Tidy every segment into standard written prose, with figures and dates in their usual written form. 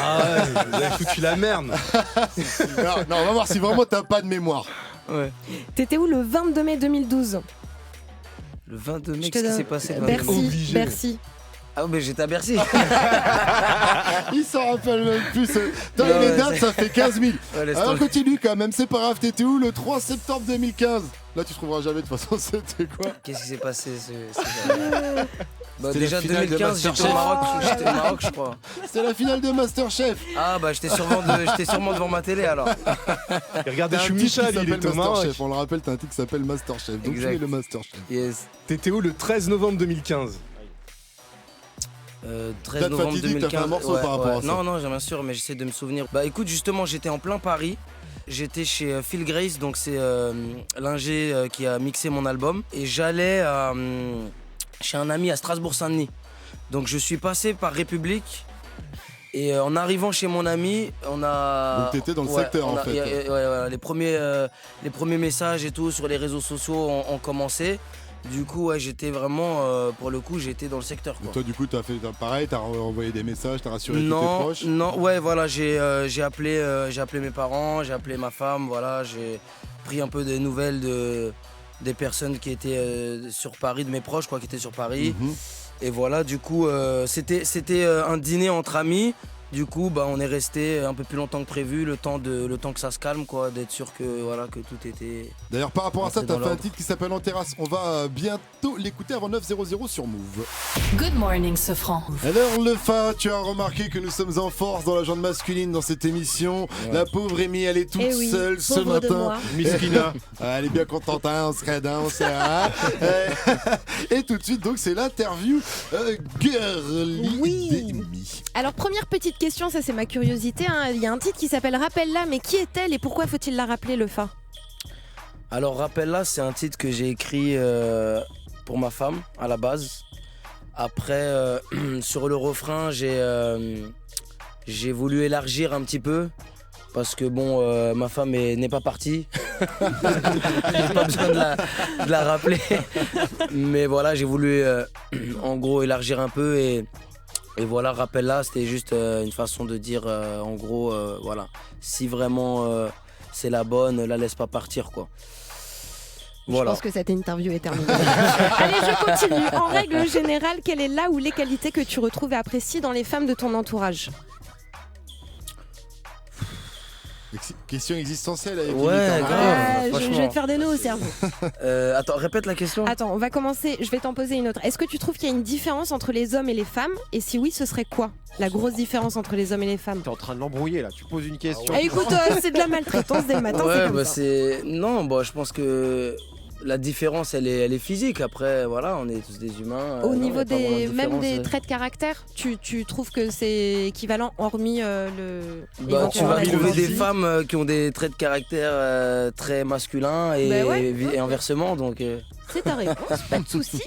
Ah ouais, vous avez foutu la merde. Non, on va voir si vraiment t'as pas de mémoire. Ouais. T'étais où le 22 mai 2012? Le 22 mai, Je te qu'est-ce qui donne- s'est passé le 22 mai Bercy, Bercy. Ah, mais j'étais à Bercy. Il s'en rappelle même plus. Dans Non, les ouais, dates, c'est- ça fait 15 000. Ouais, laisse Alors tomber. continue quand même, c'est pas grave. T'étais où le 3 septembre 2015? Là, tu trouveras jamais de toute façon, c'était quoi? Qu'est-ce qui s'est passé Bah, C'était déjà la finale de 2015, j'étais Masterchef. au Maroc, je crois. C'était la finale de Masterchef. Ah bah j'étais sûrement devant ma télé alors. Et regardez, T'as je suis un titre qui Michel, il s'appelle est au Maroc. Masterchef. On le rappelle, t'as un titre qui s'appelle Masterchef. Donc Exact. tu es le Masterchef. Yes. T'étais où le 13 novembre 2015? 13 Date novembre fatidique, t'as fait 2015. un morceau par rapport à ça. Non, bien sûr, mais j'essaie de me souvenir. Bah écoute, justement, j'étais en plein Paris. J'étais chez Phil Grace, donc c'est l'ingé qui a mixé mon album. Et j'allais chez un ami à Strasbourg-Saint-Denis. Donc je suis passé par République. Et en arrivant chez mon ami, on a. Donc t'étais dans le secteur, en fait. Ouais, les premiers messages et tout sur les réseaux sociaux ont commencé. Du coup, ouais, j'étais vraiment, pour le coup, j'étais dans le secteur. Quoi. Donc toi, du coup, t'as fait pareil, t'as envoyé des messages, t'as rassuré tous tes proches. Non, ouais, voilà, j'ai appelé mes parents, j'ai appelé ma femme, voilà, j'ai pris un peu des nouvelles des personnes qui étaient sur Paris, de mes proches, quoi, qui étaient sur Paris. Et voilà, du coup, c'était un dîner entre amis. Du coup, bah, on est resté un peu plus longtemps que prévu, le temps que ça se calme, quoi, d'être sûr que, voilà, que tout était. D'ailleurs, par rapport à ça, Entré t'as dans fait un l'ordre. titre qui s'appelle En terrasse. On va bientôt l'écouter avant 9:00 sur Move. Good morning, Sofran. Alors, le Fa, tu as remarqué que nous sommes en force dans la jante masculine dans cette émission. Ouais. La pauvre Amy, elle est toute Eh oui, seule ce pauvre de matin. moi. Miskina. Elle est bien contente, hein, on se redin, on se hein. Et tout de suite, donc, c'est l'interview girly Oui. d'Amy. Alors première petite question, ça c'est ma curiosité, hein. Il y a un titre qui s'appelle Rappelle-la, mais qui est-elle et pourquoi faut-il la rappeler, le Fa? Alors, Rappelle-la, c'est un titre que j'ai écrit pour ma femme, à la base. Après, sur le refrain, j'ai voulu élargir un petit peu. Parce que bon, ma femme n'est pas partie. J'ai pas besoin de la rappeler. Mais voilà, j'ai voulu en gros élargir un peu. Et voilà, Rappelle-la, c'était juste une façon de dire en gros, voilà, si vraiment c'est la bonne, la laisse pas partir, quoi. Voilà. Je pense que cette interview est terminée. Allez, je continue. En règle générale, quelle est la ou les qualités que tu retrouves et apprécies dans les femmes de ton entourage? Question existentielle avec Ouais, Amy, quand même. grave. Je franchement. vais te faire des nœuds au cerveau. Attends, répète la question. Attends, on va commencer. Je vais t'en poser une autre. Est-ce que tu trouves qu'il y a une différence entre les hommes et les femmes? Et si oui, ce serait quoi la grosse différence entre les hommes et les femmes? T'es en train de l'embrouiller là, tu poses une question. Ah, écoute, c'est de la maltraitance dès le matin, c'est Ouais, comme bah ça. c'est. Non, bah je pense que la différence, elle est physique. Après, voilà, on est tous des humains. Au non, y niveau a pas vraiment de même différence. des traits de caractère, tu trouves que c'est équivalent hormis le. Bah, tu éventuellement vas la trouver des différence. femmes qui ont des traits de caractère très masculins et, Bah ouais. et inversement. Donc, C'est ta réponse, pas de souci.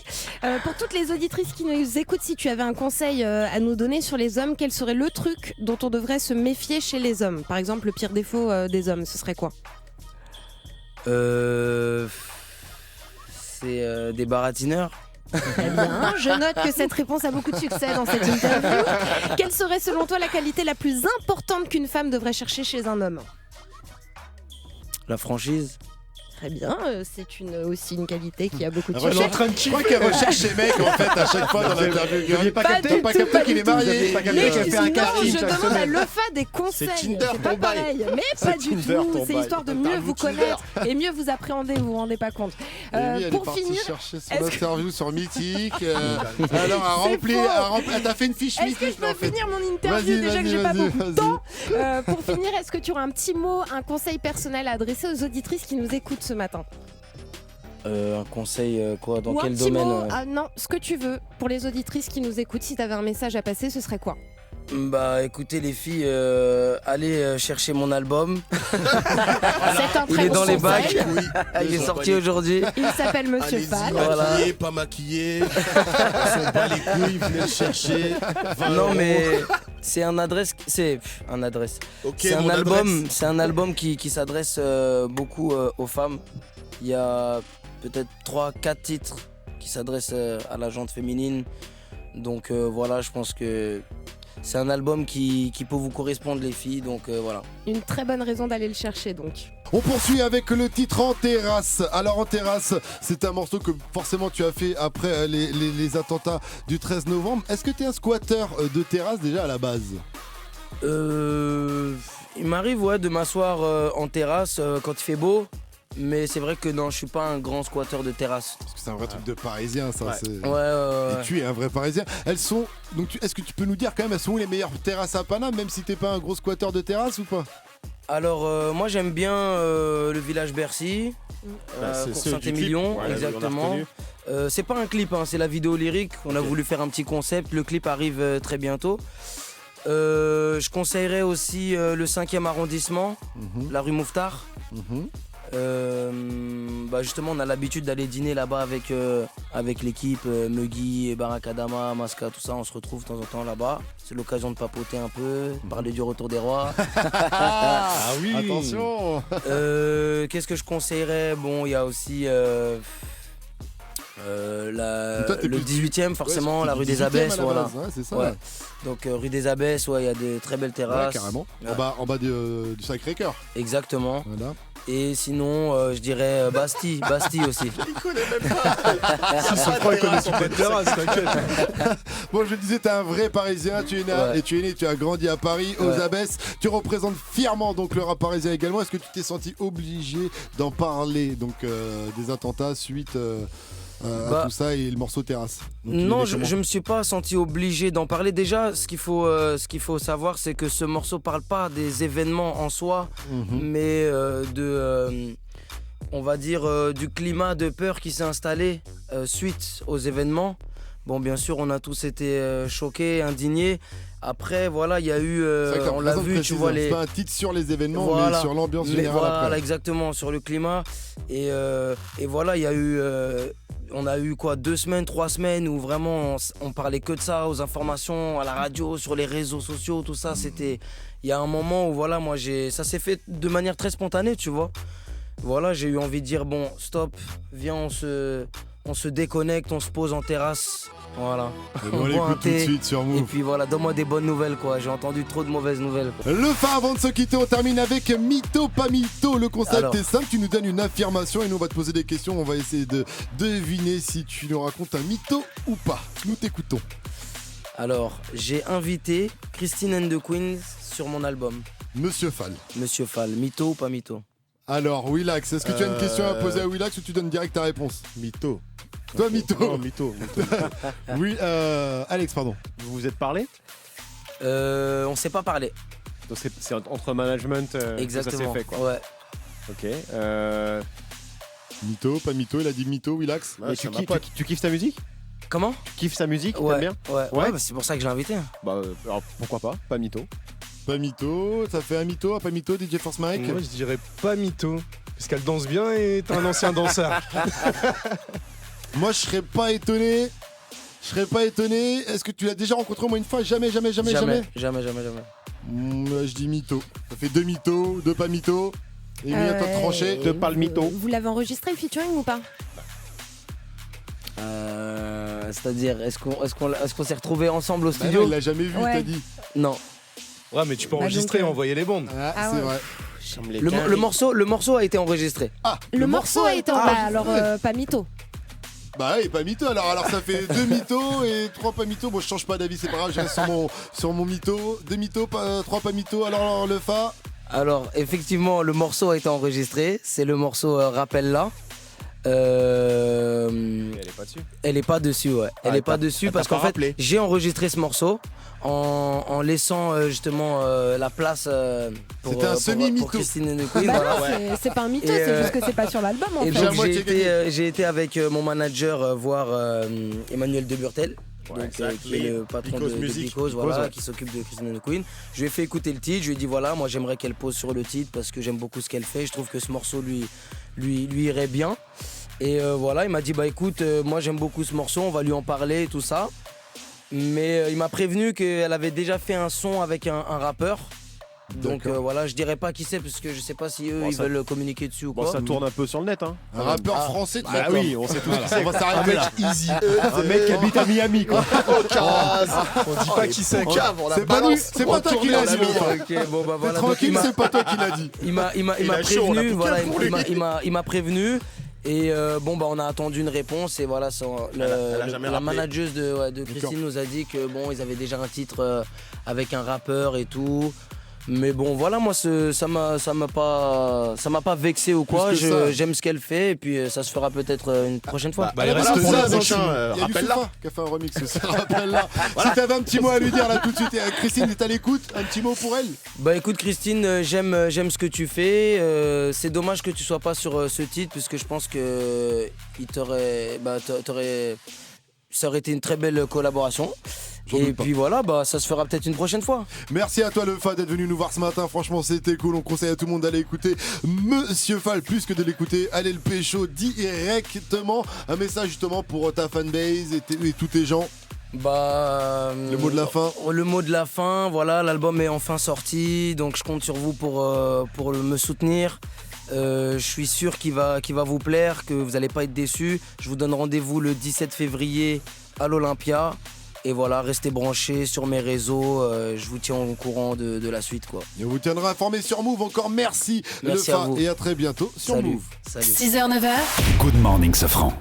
Pour toutes les auditrices qui nous écoutent, si tu avais un conseil à nous donner sur les hommes, quel serait le truc dont on devrait se méfier chez les hommes? Par exemple, le pire défaut des hommes, ce serait quoi? c'est des baratineurs. Très bien, je note que cette réponse a beaucoup de succès dans cette interview. Quelle serait selon toi la qualité la plus importante qu'une femme devrait chercher chez un homme? La franchise. Très bien, c'est aussi une qualité qui a beaucoup de Elle est succès. en train de je crois qu'elle recherche ces mecs en fait à chaque fois dans l'interview. Vous aviez pas Pas capté du Pas tout, capté pas qu'il du est tout. marié. Pas capté Mais qu'elle fait un non, casting je chaque demande à semaine. Lefa des conseils. C'est Tinder, pas ton bail. pareil. Mais pas du Tinder, tout. ton C'est bail. histoire de mieux Interview vous Tinder. connaître et mieux vous appréhender. Vous vous rendez pas compte. Amy, elle est Pour partie finir, chercher son est-ce que- interview sur Mythique. Alors, elle t'a fait une fiche est-ce que je Mythique là, peux en fait. finir mon interview? Vas-y, Déjà que vas-y, j'ai pas vas-y, beaucoup de vas-y. temps. Pour finir, est-ce que tu auras un petit mot, un conseil personnel à adresser aux auditrices qui nous écoutent ce matin? Un conseil, quoi, dans Ou quel un petit domaine mot, ah non, ce que tu veux pour les auditrices qui nous écoutent. Si tu avais un message à passer, ce serait quoi? Bah écoutez les filles, allez chercher mon album. C'est un Il très est bon dans les conseil. bacs. Il est sorti aujourd'hui. Il s'appelle Monsieur Allez-y, Fall. Voilà. maquillé, pas maquillé. On s'en bat les couilles, venez le chercher. 20 Non euros. mais c'est un adresse, Ok, c'est un mon album, adresse. c'est un album qui s'adresse beaucoup aux femmes. Il y a peut-être 3-4 titres qui s'adressent à la gente féminine. Donc voilà, je pense que c'est un album qui peut vous correspondre les filles, donc voilà. Une très bonne raison d'aller le chercher donc. On poursuit avec le titre En Terrasse. Alors En Terrasse, c'est un morceau que forcément tu as fait après les attentats du 13 novembre. Est-ce que tu es un squatter de terrasse déjà à la base? Il m'arrive de m'asseoir en terrasse quand il fait beau. Mais c'est vrai que non, je suis pas un grand squatteur de terrasse. Parce que c'est un vrai truc de parisien, ça. Ouais. Et tu es un vrai parisien. Elles sont. Donc, est-ce que tu peux nous dire quand même, elles sont où les meilleures terrasses à Paname, même si t'es pas un gros squatteur de terrasse ou pas? Alors, moi j'aime bien le village Bercy, c'est Cours ceux du Saint-Émilion, clip. Ouais, exactement. on a C'est pas un clip, hein, c'est la vidéo lyrique. On a voulu faire un petit concept. Le clip arrive très bientôt. Je conseillerais aussi le 5e arrondissement, la rue Mouffetard. Justement, on a l'habitude d'aller dîner là-bas avec l'équipe, Muggy, Barakadama, Maska, tout ça. On se retrouve de temps en temps là-bas. C'est l'occasion de papoter un peu, parler du retour des rois. Ah oui. Attention. Qu'est-ce que je conseillerais? Bon, il y a aussi le 18e, forcément, la rue des Abbesses. Voilà. Ouais, c'est ça. Ouais. Donc, rue des Abbesses, il y a de très belles terrasses. Ouais, carrément. Ouais. En bas du Sacré-Cœur. Exactement. Voilà. Et sinon, je dirais Bastille aussi. Si c'est pas, ils connaissent pas de terrasse, t'inquiète. Bon, je le disais, t'es un vrai Parisien, tu es né, tu as grandi à Paris, aux Abbesses. Tu représentes fièrement donc le rap parisien également. Est-ce que tu t'es senti obligé d'en parler donc des attentats suite à tout ça et le morceau Terrasse? Donc, non, je me suis pas senti obligé d'en parler. Déjà, ce qu'il faut savoir, c'est que ce morceau parle pas des événements en soi, mais on va dire du climat de peur qui s'est installé suite aux événements. Bon, bien sûr, on a tous été choqués, indignés. Après, voilà, il y a eu, on l'a vu, tu vois les. C'est pas un titre sur les événements, mais sur l'ambiance générale. Voilà, après. exactement, sur le climat. Et voilà, il y a eu. On a eu 2 semaines, 3 semaines où vraiment on parlait que de ça, aux informations, à la radio, sur les réseaux sociaux, tout ça. C'était. Il y a un moment où voilà, moi ça s'est fait de manière très spontanée, tu vois. Voilà, j'ai eu envie de dire bon, stop, viens, on se déconnecte, on se pose en terrasse. Voilà. On l'écoute tout de suite sur Move. Et puis voilà, donne-moi des bonnes nouvelles quoi. J'ai entendu trop de mauvaises nouvelles. Le fin avant de se quitter, on termine avec mytho, pas mytho. Le concept est simple, tu nous donnes une affirmation et nous on va te poser des questions. On va essayer de deviner si tu nous racontes un mytho ou pas. Nous t'écoutons. Alors, j'ai invité Christine and the Queens sur mon album. Monsieur Fall. Monsieur Fall, mytho ou pas mytho? Alors, Willax, est-ce que tu as une question à poser à Willax ou tu donnes direct ta réponse? Mytho. Toi, mytho. Non, mytho. Oui, Alex, pardon. Vous vous êtes parlé? On s'est pas parlé. Donc c'est entre management Exactement. que ça s'est fait quoi. Ouais. Ok. Mytho, pas mytho, il a dit mytho, Willax. Et tu kiffes sa musique? Comment? Tu kiffes sa musique? Ouais. T'aimes bien? Ouais, c'est pour ça que je l'ai invité. Bah alors pourquoi pas mytho. Pas mytho, ça fait un mytho, un pas mytho, DJ Force Mike. Moi, je dirais pas mytho. Parce qu'elle danse bien et t'es un ancien danseur. Moi, je serais pas étonné. Est-ce que tu l'as déjà rencontré au moins une fois? Jamais. Jamais. Je dis mytho. Ça fait 2 mythos, 2 pas mythos. Et à toi de trancher. De pas le mytho. Vous l'avez enregistré le featuring ou pas? C'est-à-dire, est-ce qu'on s'est retrouvés ensemble au Bah studio? non, il l'a jamais vu, Ouais. t'as dit. Non. Ouais, mais tu peux enregistrer et envoyer les bandes. Ah, c'est vrai. Le morceau a été enregistré. Ah, Le morceau a été enregistré. alors pas mytho. Bah oui, pas mytho. Alors ça fait 2 mythos et 3 pas mythos. Bon, je change pas d'avis, c'est pas grave, je reste sur mon mytho. 2 mythos, 3 pas mythos. Alors le Fa. Alors, effectivement, le morceau a été enregistré. C'est le morceau Rappelle-la. Elle est pas dessus. Elle est pas dessus, ouais. Elle est pas dessus parce qu'en fait, j'ai enregistré ce morceau en laissant justement la place pour, C'était un semi-mytho. pour Christine and the Queens. Bah voilà. non, c'est pas un mytho, c'est juste que c'est pas sur l'album en Et fait. donc moi, j'ai été avec mon manager voir Emmanuel Deburtel. Ouais, Qui est le patron de Bicos, voilà, qui s'occupe de Christine and the Queen. Je lui ai fait écouter le titre, je lui ai dit voilà, moi j'aimerais qu'elle pose sur le titre parce que j'aime beaucoup ce qu'elle fait, je trouve que ce morceau lui irait bien. Et voilà, il m'a dit bah écoute, moi j'aime beaucoup ce morceau, on va lui en parler et tout ça. Mais il m'a prévenu qu'elle avait déjà fait un son avec un rappeur. Donc voilà, je dirais pas qui c'est parce que je sais pas si eux Bon, ils ça- veulent communiquer dessus ou Bon, quoi. ça tourne un peu sur le net, hein. Un rappeur français, Ah oui, on sait tous qui c'est. On va s'arrêter là. Easy. Un mec qui habite à Miami, quoi. On dit pas qui c'est. C'est pas lui, c'est pas toi qui l'as dit. Ok, bon bah T'es voilà. Donc, tranquille, c'est pas toi qui l'as dit. il m'a a chaud, on a prévenu, plus voilà, qu'un pour lui. il m'a prévenu. Et bon bah on a attendu une réponse et voilà Elle a jamais la rappelé. manageuse de Christine nous a dit que bon ils avaient déjà un titre avec un rappeur et tout. Mais bon voilà moi ça m'a pas vexé ou quoi. Plus que ça. J'aime ce qu'elle fait et puis ça se fera peut-être une prochaine fois. Bah, il Voilà, reste pour ça, le donc, prochain, il y a rappelle-la. Youssoupha qui a fait un remix aussi, rappelle-la. Si t'avais un petit mot à lui dire là tout de suite, Christine est à l'écoute, un petit mot pour elle. Bah écoute Christine, j'aime ce que tu fais. C'est dommage que tu sois pas sur ce titre puisque je pense que ça aurait été une très belle collaboration. J'en Et doute pas. puis voilà, bah ça se fera peut-être une prochaine fois. Merci à toi le Fa d'être venu nous voir ce matin, franchement c'était cool, on conseille à tout le monde d'aller écouter Monsieur Fall, plus que de l'écouter, allez le pécho directement. Un message justement pour ta fanbase et tous tes gens. Bah Le mot de la fin. Le mot de la fin, voilà, l'album est enfin sorti, donc je compte sur vous pour me soutenir. Je suis sûr qu'il va vous plaire, que vous n'allez pas être déçus. Je vous donne rendez-vous le 17 février à l'Olympia. Et voilà, restez branchés sur mes réseaux. Je vous tiens au courant de la suite, quoi. Et on vous tiendra informé sur Move. Encore merci, Merci le à Fa vous. et à très bientôt sur Salut. Move. Salut. 6h, 9h. Good morning, Sofran.